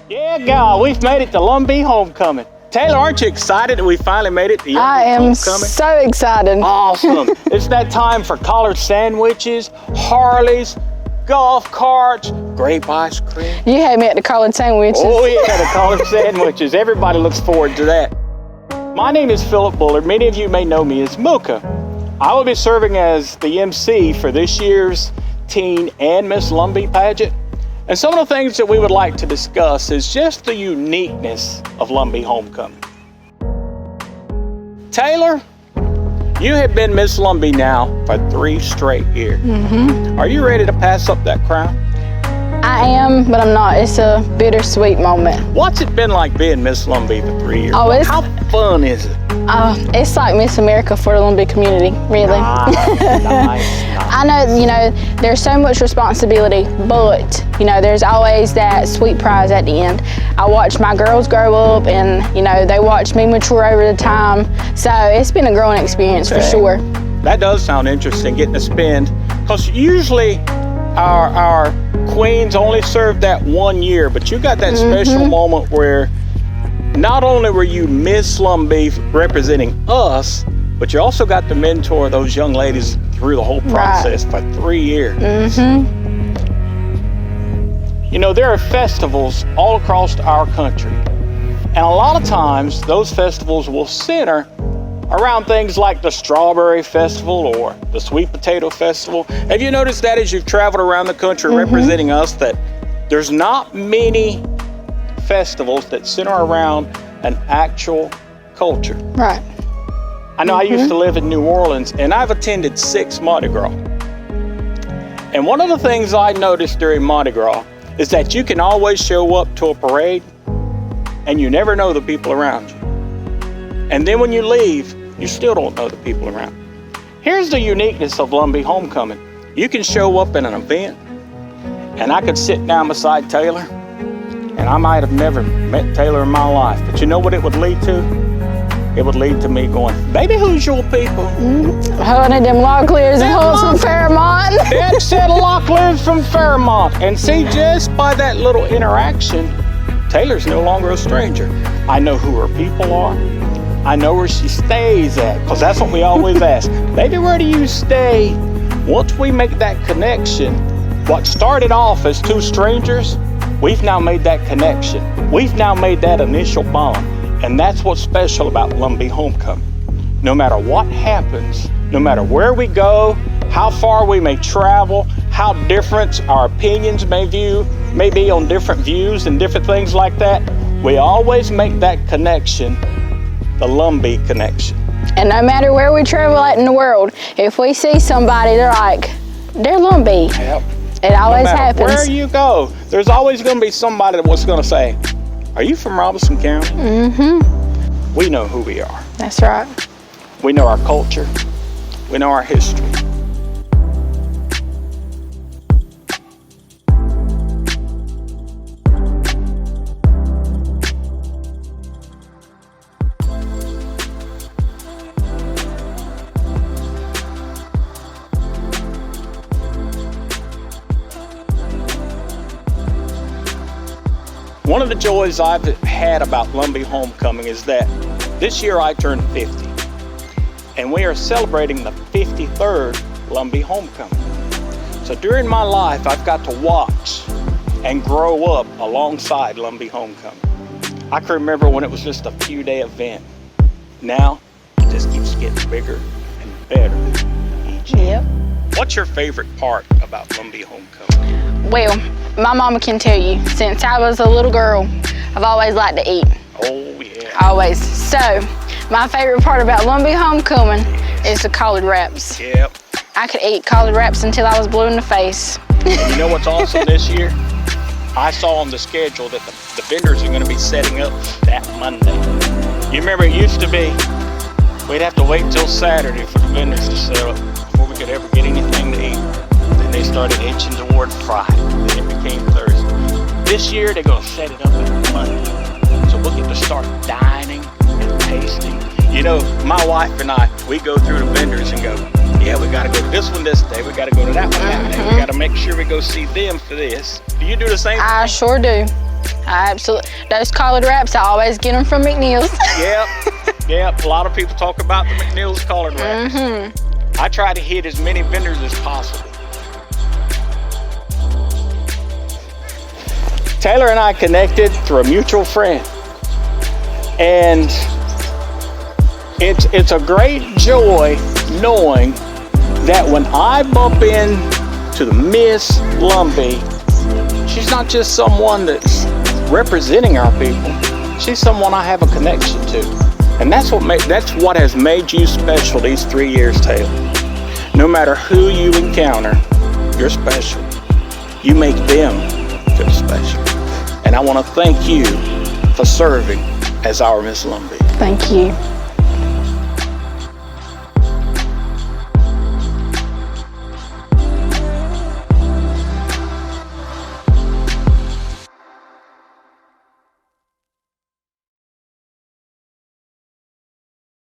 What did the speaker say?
Yeah, God, we've made it to Lumbee homecoming. Taylor, aren't you excited that we finally made it to Lumbee I am homecoming? so excited. Awesome. It's that time for collared sandwiches, Harleys, golf carts, grape ice cream. You had me at the collared sandwiches. Oh yeah, the collared sandwiches. Everybody looks forward to that. My name is Philip Bullard. Many of you may know me as Mooka. I will be serving as the MC for this year's Teen and Miss Lumbee pageant. And some of the things that we would like to discuss is just the uniqueness of Lumbee homecoming. Taylor, you have been Miss Lumbee now for 3 straight years. Are you ready to pass up that crown? I am, but I'm not. It's a bittersweet moment. What's it been like being Miss Lumbee for 3 years? Oh, How fun is it? It's like Miss America for the Lumbee community, really. Nice. I know, there's so much responsibility, but, there's always that sweet prize at the end. I watch my girls grow up and, they watch me mature over the time. So it's been a growing experience for sure. That does sound interesting, getting to spend, because usually our queens only serve that 1 year, but you got that special moment where not only were you Miss Lumbee representing us, but you also got to mentor those young ladies through the whole process for 3 years. There are festivals all across our country, and a lot of times those festivals will center around things like the Strawberry Festival or the Sweet Potato Festival. Have you noticed that as you've traveled around the country representing us, that there's not many festivals that center around an actual culture? Right. I know I used to live in New Orleans, and I've attended 6 Mardi Gras. And one of the things I noticed during Mardi Gras is that you can always show up to a parade and you never know the people around you. And then when you leave, you still don't know the people around. Here's the uniqueness of Lumbee homecoming. You can show up in an event, and I could sit down beside Taylor, and I might have never met Taylor in my life, but you know what it would lead to? It would lead to me going, baby, who's your people? Honey, them Locklears and hoes from Fairmont. That said Locklears from Fairmont. And see, just by that little interaction, Taylor's no longer a stranger. I know who her people are. I know where she stays at, because that's what we always ask. Baby, where do you stay? Once we make that connection, what started off as 2 strangers, we've now made that connection. We've now made that initial bond. And that's what's special about Lumbee homecoming. No matter what happens, no matter where we go, how far we may travel, how different our opinions may be on different views and different things like that, we always make that connection, the Lumbee connection. And no matter where we travel at in the world, if we see somebody, they're Lumbee. Yep. It always no matter happens. Where you go, there's always going to be somebody that's going to say, are you from Robinson County? We know who we are. That's right. We know our culture. We know our history. One of the joys I've had about Lumbee homecoming is that this year I turned 50, and we are celebrating the 53rd Lumbee homecoming. So during my life, I've got to watch and grow up alongside Lumbee homecoming. I can remember when it was just a few-day event. Now, it just keeps getting bigger and better each year. What's your favorite part about Lumbee homecoming? Well, my mama can tell you, since I was a little girl, I've always liked to eat. Oh, yeah. Always. So, my favorite part about Lumbee homecoming is the collard wraps. Yep. I could eat collard wraps until I was blue in the face. You know what's awesome this year? I saw on the schedule that the vendors are going to be setting up that Monday. You remember it used to be, we'd have to wait till Saturday for the vendors to set up before we could ever get anything to eat. Then they started inching toward Friday. Then it became Thursday. This year they're going to set it up on Monday. So we'll get to start dining and tasting. You know, my wife and I, we go through the vendors and go, yeah, we got to go to this one this day. We got to go to that one that day. We got to make sure we go see them for this. Do you do the same thing? I sure do. I absolutely. Those collared wraps, I always get them from McNeil's. Yep. A lot of people talk about the McNeil's collared wraps. I try to hit as many vendors as possible. Taylor and I connected through a mutual friend. And it's a great joy knowing that when I bump into the Miss Lumbee, she's not just someone that's representing our people. She's someone I have a connection to. And that's what has made you special these 3 years, Taylor. No matter who you encounter, you're special. You make them feel special. And I want to thank you for serving as our Miss Lumbee. Thank you.